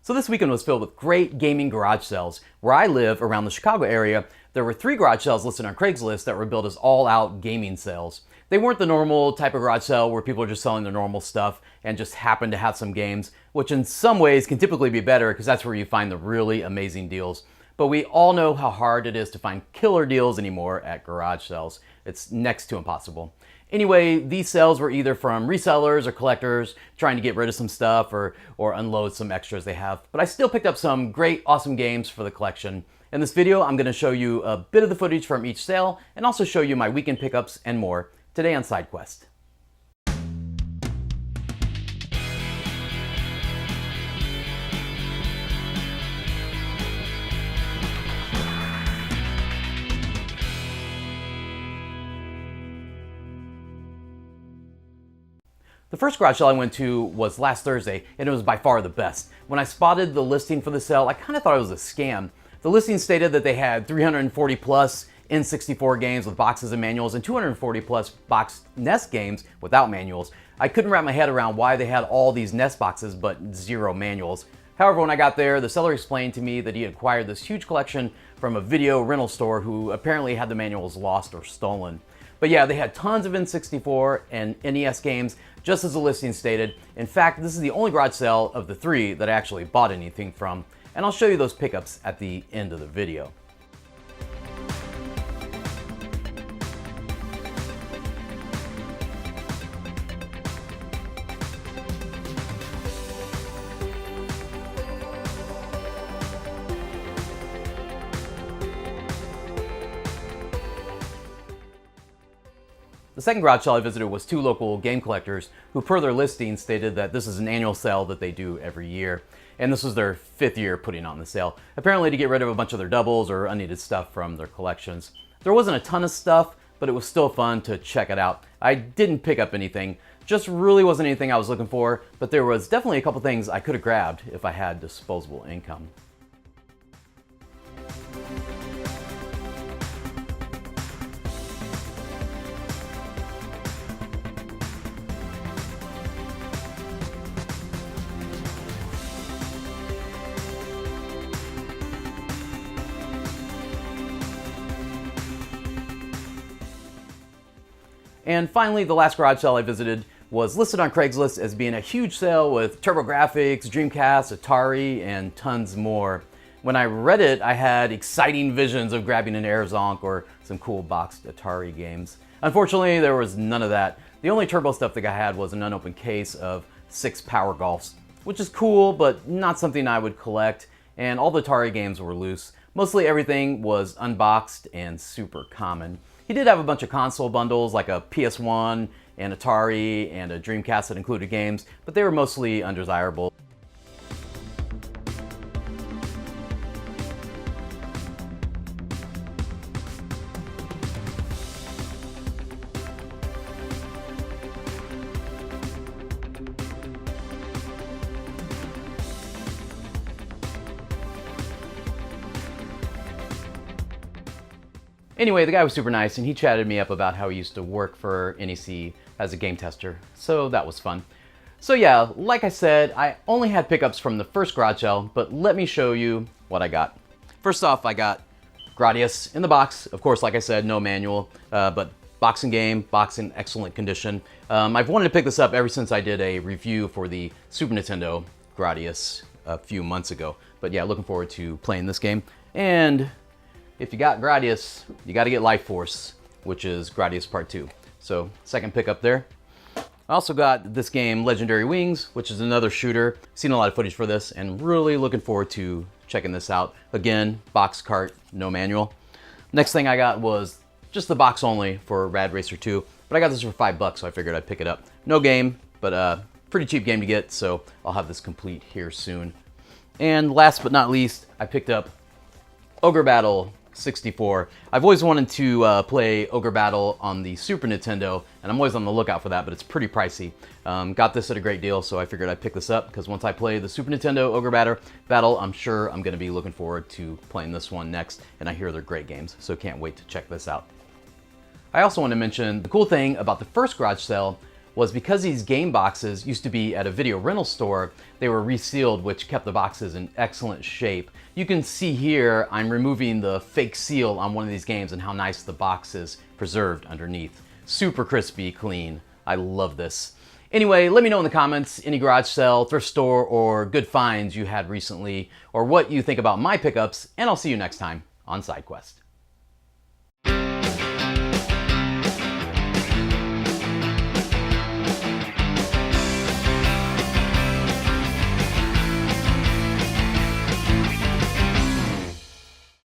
So this weekend was filled with great gaming garage sales. Where I live, around the Chicago area, there were 3 garage sales listed on Craigslist that were billed as all-out gaming sales. They weren't the normal type of garage sale where people are just selling their normal stuff and just happen to have some games, which in some ways can typically be better because that's where you find the really amazing deals. But we all know how hard it is to find killer deals anymore at garage sales. It's next to impossible. Anyway, these sales were either from resellers or collectors trying to get rid of some stuff or unload some extras they have. But I still picked up some great, awesome games for the collection. In this video, I'm going to show you a bit of the footage from each sale and also show you my weekend pickups and more today on SideQuest. The first garage sale I went to was last Thursday, and it was by far the best. When I spotted the listing for the sale, I kind of thought it was a scam. The listing stated that they had 340 plus N64 games with boxes and manuals and 240 plus box NES games without manuals. I couldn't wrap my head around why they had all these NES boxes but 0 manuals. However, when I got there, the seller explained to me that he acquired this huge collection from a video rental store who apparently had the manuals lost or stolen. But yeah, they had tons of N64 and NES games, just as the listing stated. In fact, this is the only garage sale of the 3 that I actually bought anything from, and I'll show you those pickups at the end of the video. The second garage sale I visited was 2 local game collectors who, per their listing, stated that this is an annual sale that they do every year. And this was their 5th year putting on the sale, apparently to get rid of a bunch of their doubles or unneeded stuff from their collections. There wasn't a ton of stuff, but it was still fun to check it out. I didn't pick up anything, just really wasn't anything I was looking for, but there was definitely a couple things I could have grabbed if I had disposable income. And finally, the last garage sale I visited was listed on Craigslist as being a huge sale with TurboGrafx, Dreamcast, Atari, and tons more. When I read it, I had exciting visions of grabbing an Air Zonk or some cool boxed Atari games. Unfortunately, there was none of that. The only Turbo stuff the guy had was an unopened case of 6 Power Golfs, which is cool, but not something I would collect, and all the Atari games were loose. Mostly everything was unboxed and super common. He did have a bunch of console bundles like a PS1 and Atari and a Dreamcast that included games, but they were mostly undesirable. Anyway, the guy was super nice and he chatted me up about how he used to work for NEC as a game tester, so that was fun. So yeah, like I said, I only had pickups from the first garage sale, but let me show you what I got. First off, I got Gradius in the box. Of course, like I said, no manual, but box and game, box in excellent condition. I've wanted to pick this up ever since I did a review for the Super Nintendo Gradius a few months ago. But yeah, looking forward to playing this game. And if you got Gradius, you got to get Life Force, which is Gradius Part 2. So, second pickup there. I also got this game, Legendary Wings, which is another shooter. Seen a lot of footage for this and really looking forward to checking this out. Again, box cart, no manual. Next thing I got was just the box only for Rad Racer 2, but I got this for $5, so I figured I'd pick it up. No game, but pretty cheap game to get, so I'll have this complete here soon. And last but not least, I picked up Ogre Battle 64. I've always wanted to play Ogre Battle on the Super Nintendo, and I'm always on the lookout for that, but it's pretty pricey. Got this at a great deal, so I figured I'd pick this up, because once I play the Super Nintendo Ogre Battle, I'm sure I'm going to be looking forward to playing this one next, and I hear they're great games, so can't wait to check this out. I also want to mention the cool thing about the first garage sale was because these game boxes used to be at a video rental store, they were resealed, which kept the boxes in excellent shape. You can see here, I'm removing the fake seal on one of these games and how nice the box is preserved underneath. Super crispy, clean. I love this. Anyway, let me know in the comments any garage sale, thrift store, or good finds you had recently, or what you think about my pickups, and I'll see you next time on SideQuest.